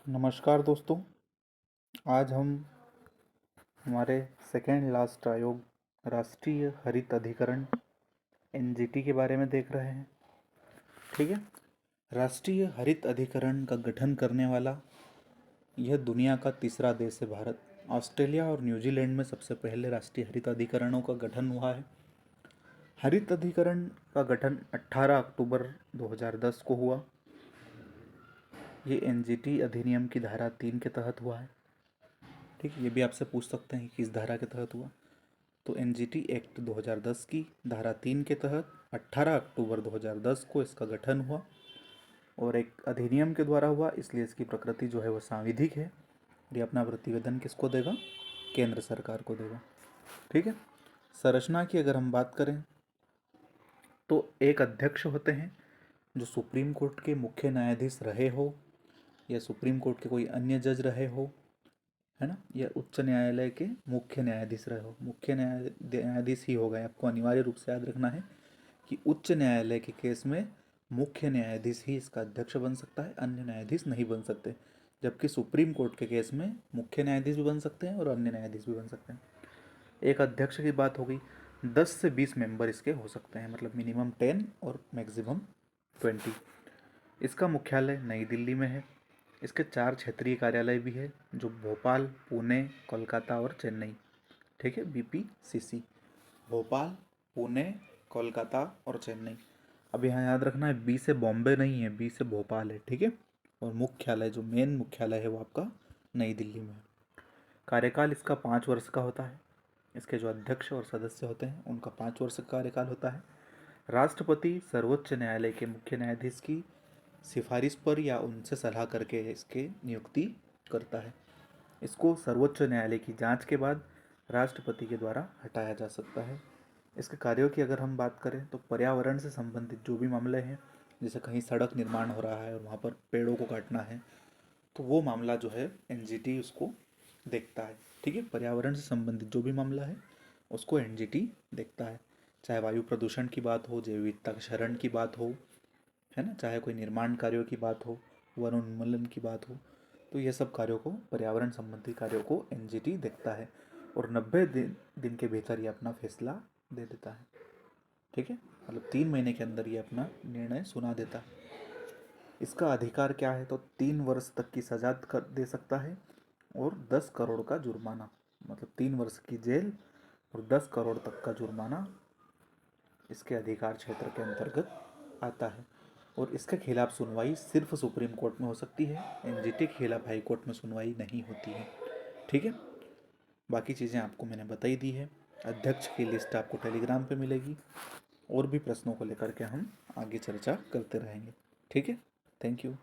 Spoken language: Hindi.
नमस्कार दोस्तों। आज हम हमारे सेकेंड लास्ट आयोग राष्ट्रीय हरित अधिकरण एनजीटी के बारे में देख रहे हैं। ठीक है। राष्ट्रीय हरित अधिकरण का गठन करने वाला यह दुनिया का तीसरा देश है भारत। ऑस्ट्रेलिया और न्यूजीलैंड में सबसे पहले राष्ट्रीय हरित अधिकरणों का गठन हुआ है। हरित अधिकरण का गठन 18 अक्टूबर 2010 को हुआ। ये एनजीटी अधिनियम की धारा 3 के तहत हुआ है। ठीक है, ये भी आपसे पूछ सकते हैं कि किस धारा के तहत हुआ। तो एनजीटी एक्ट 2010 की धारा 3 के तहत 18 अक्टूबर 2010 को इसका गठन हुआ और एक अधिनियम के द्वारा हुआ, इसलिए इसकी प्रकृति जो है वो सांविधिक है। ये अपना प्रतिवेदन किसको देगा? केंद्र सरकार को देगा। ठीक है। संरचना की अगर हम बात करें तो एक अध्यक्ष होते हैं जो सुप्रीम कोर्ट के मुख्य न्यायाधीश रहे हो या सुप्रीम कोर्ट के कोई अन्य जज रहे हो, है ना, या उच्च न्यायालय के मुख्य न्यायाधीश रहे हो। मुख्य न्यायाधीश ही होगा। आपको अनिवार्य रूप से याद रखना है कि उच्च न्यायालय के केस में मुख्य न्यायाधीश ही इसका अध्यक्ष बन सकता है, अन्य न्यायाधीश नहीं बन सकते। जबकि सुप्रीम कोर्ट के केस में मुख्य न्यायाधीश भी बन सकते हैं और अन्य न्यायाधीश भी बन सकते हैं। एक अध्यक्ष की बात हो गई। 10 से 20 मेंबर इसके हो सकते हैं, मतलब मिनिमम 10 और मैक्सिमम 20। इसका मुख्यालय नई दिल्ली में है। इसके 4 क्षेत्रीय कार्यालय भी है, जो भोपाल, पुणे, कोलकाता और चेन्नई। ठीक है, बीपीसीसी। भोपाल, पुणे, कोलकाता और चेन्नई। अब यहाँ याद रखना है, बी से बॉम्बे नहीं है, बी से भोपाल है। ठीक है। और मुख्यालय, जो मेन मुख्यालय है, वो आपका नई दिल्ली में है। कार्यकाल इसका 5 वर्ष का होता है। इसके जो अध्यक्ष और सदस्य होते हैं उनका 5 वर्ष का कार्यकाल होता है। राष्ट्रपति सर्वोच्च न्यायालय के मुख्य न्यायाधीश की सिफारिश पर या उनसे सलाह करके इसके नियुक्ति करता है। इसको सर्वोच्च न्यायालय की जांच के बाद राष्ट्रपति के द्वारा हटाया जा सकता है। इसके कार्यों की अगर हम बात करें तो पर्यावरण से संबंधित जो भी मामले हैं, जैसे कहीं सड़क निर्माण हो रहा है और वहाँ पर पेड़ों को काटना है, तो वो मामला जो है एनजीटी उसको देखता है। ठीक है। पर्यावरण से संबंधित जो भी मामला है उसको एनजीटी देखता है। चाहे वायु प्रदूषण की बात हो, जैव विविधता के क्षरण की बात हो, है ना, चाहे कोई निर्माण कार्यों की बात हो, वन उन्मूलन की बात हो, तो ये सब कार्यों को, पर्यावरण संबंधी कार्यों को एनजीटी देखता है और 90 दिन के भीतर ये अपना फैसला दे देता है। ठीक है। मतलब 3 महीने के अंदर ये अपना निर्णय सुना देता है। इसका अधिकार क्या है? तो 3 वर्ष तक की सजा कर दे सकता है और 10 करोड़ का जुर्माना, मतलब 3 वर्ष की जेल और 10 करोड़ तक का जुर्माना इसके अधिकार क्षेत्र के अंतर्गत आता है। और इसके खिलाफ सुनवाई सिर्फ सुप्रीम कोर्ट में हो सकती है। एनजीटी के खिलाफ हाई कोर्ट में सुनवाई नहीं होती है। ठीक है। बाकी चीज़ें आपको मैंने बताई दी है। अध्यक्ष की लिस्ट आपको टेलीग्राम पे मिलेगी। और भी प्रश्नों को लेकर के हम आगे चर्चा करते रहेंगे। ठीक है। Thank you.